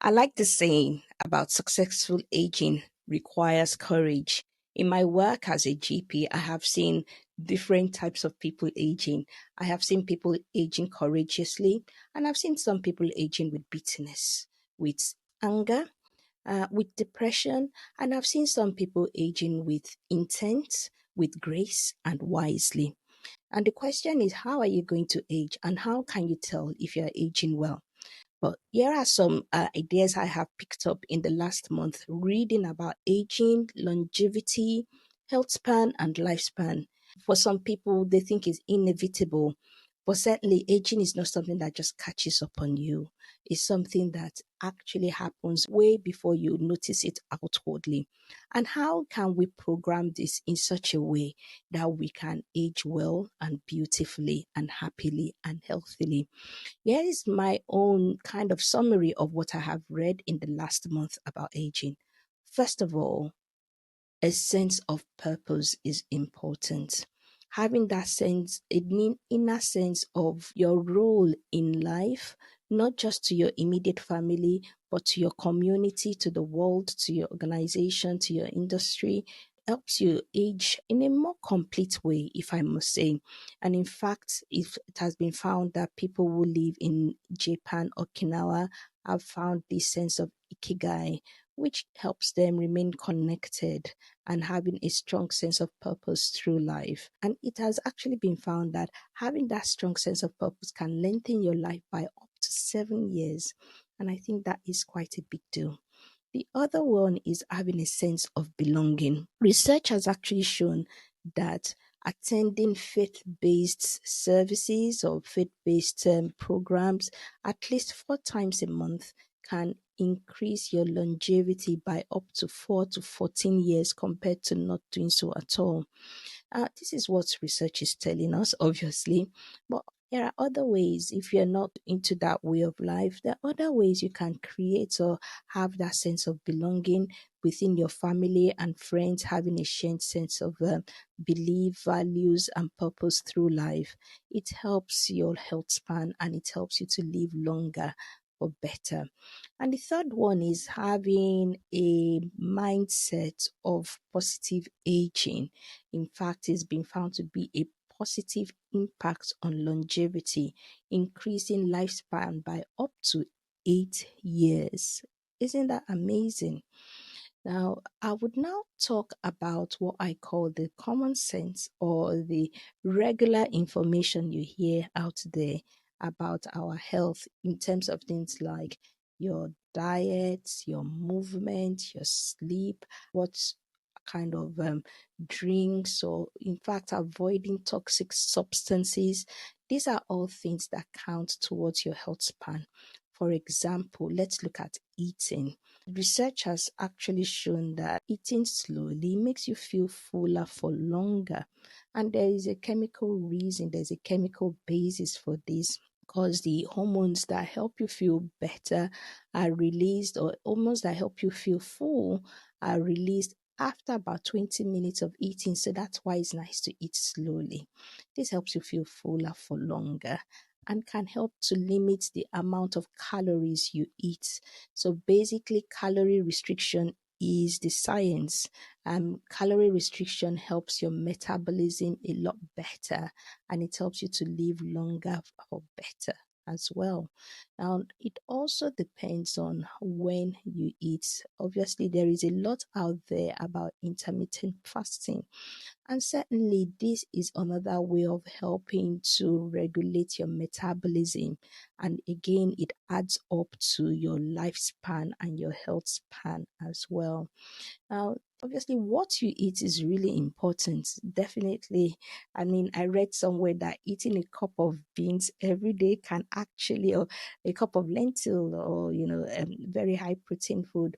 I like the saying about successful aging requires courage. In my work as a GP, I have seen different types of people aging. I have seen people aging courageously, and I've seen some people aging with bitterness, with anger, with depression, and I've seen some people aging with intent, with grace, and wisely. And the question is, how are you going to age, and how can you tell if you're aging well? But here are some ideas I have picked up in the last month reading about aging, longevity, health span, and lifespan. For some people, they think it's inevitable, but certainly aging is not something that just catches up on you. It's something that actually happens way before you notice it outwardly. And how can we program this in such a way that we can age well and beautifully and happily and healthily? Here is my own kind of summary of what I have read in the last month about aging. First of all, a sense of purpose is important. Having that sense, an inner sense of your role in life, not just to your immediate family, but to your community, to the world, to your organization, to your industry, helps you age in a more complete way, if I must say. And in fact, if it has been found that people who live in Japan, Okinawa, have found this sense of ikigai, which helps them remain connected and having a strong sense of purpose through life. And it has actually been found that having that strong sense of purpose can lengthen your life by up to 7 years. And I think that is quite a big deal. The other one is having a sense of belonging. Research has actually shown that attending faith-based services or faith-based programs at least 4 times a month can increase your longevity by up to 4 to 14 years compared to not doing so at all. This is what research is telling us, obviously, but there are other ways. If you're not into that way of life, there are other ways you can create or have that sense of belonging within your family and friends, having a shared sense of belief, values, and purpose through life. It helps your health span and it helps you to live longer or better. And the third one is having a mindset of positive aging. In fact, it's been found to be a positive impact on longevity, increasing lifespan by up to 8 years. Isn't that amazing? Now, I would now talk about what I call the common sense or the regular information you hear out there about our health in terms of things like your diet, your movement, your sleep, what kind of drinks, or in fact, avoiding toxic substances. These are all things that count towards your health span. For example, let's look at eating. Research has actually shown that eating slowly makes you feel fuller for longer. And there is a chemical reason, there's a chemical basis for this, because the hormones that help you feel better are released, or hormones that help you feel full are released after about 20 minutes of eating. So that's why it's nice to eat slowly. This helps you feel fuller for longer and can help to limit the amount of calories you eat. So basically, calorie restriction is the science. Calorie restriction helps your metabolism a lot better and it helps you to live longer or better as well. Now, it also depends on when you eat. Obviously, there is a lot out there about intermittent fasting. And certainly, this is another way of helping to regulate your metabolism. And again, it adds up to your lifespan and your health span as well. Now, obviously, what you eat is really important. Definitely. I mean, I read somewhere that eating a cup of beans every day can actually, or a cup of lentil, or, very high protein food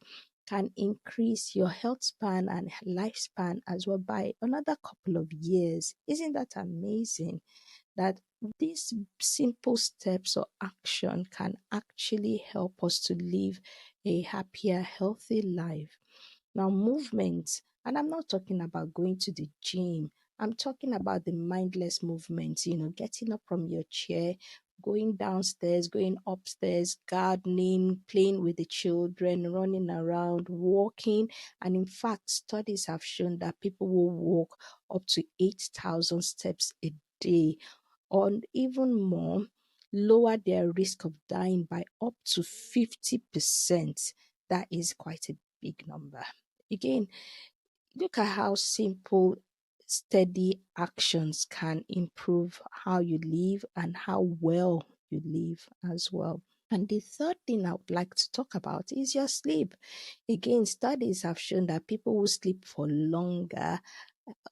can increase your health span and lifespan as well by another couple of years. Isn't that amazing? That these simple steps or action can actually help us to live a happier, healthy life. Now, movement, and I'm not talking about going to the gym. I'm talking about the mindless movement, getting up from your chair, going downstairs, going upstairs, gardening, playing with the children, running around, walking. And in fact, studies have shown that people will walk up to 8,000 steps a day, or even more, lower their risk of dying by up to 50%. That is quite a big number. Again, look at how simple, steady actions can improve how you live and how well you live as well. And the third thing I would like to talk about is your sleep. Again, studies have shown that people who sleep for longer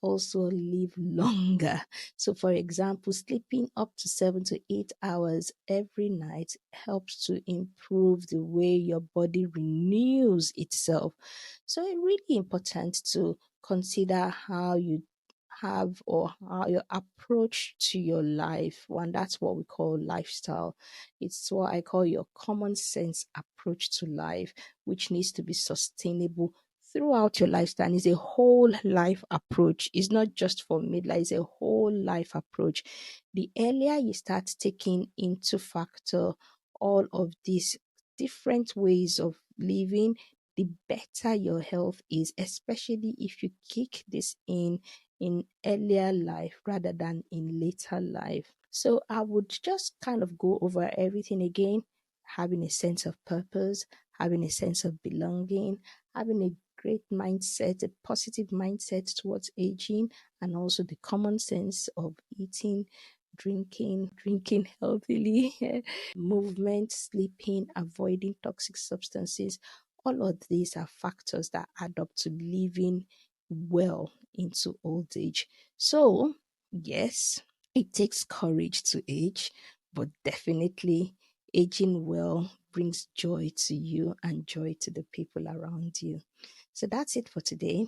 also live longer. So, for example, sleeping up to 7 to 8 hours every night helps to improve the way your body renews itself. So, it's really important to consider how you have or how your approach to your life. One, that's what we call lifestyle. It's what I call your common sense approach to life, which needs to be sustainable throughout your lifestyle. And it's a whole life approach. It's not just for midlife, it's a whole life approach. The earlier you start taking into factor all of these different ways of living, the better your health is, especially if you kick this in earlier life rather than in later life. So I would just kind of go over everything again: having a sense of purpose, having a sense of belonging, having a great mindset, a positive mindset towards aging, and also the common sense of eating, drinking healthily, movement, sleeping, avoiding toxic substances. All of these are factors that add up to living well into old age. So, yes, it takes courage to age, but definitely aging well brings joy to you and joy to the people around you. So that's it for today.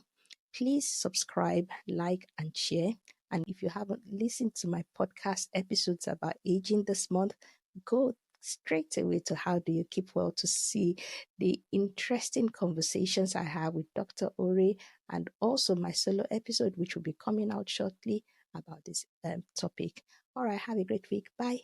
Please subscribe, like, and share. And if you haven't listened to my podcast episodes about aging this month, go straight away to How Do You Keep Well to see the interesting conversations I have with Dr. Ore, and also my solo episode, which will be coming out shortly about this topic. All right, have a great week. Bye.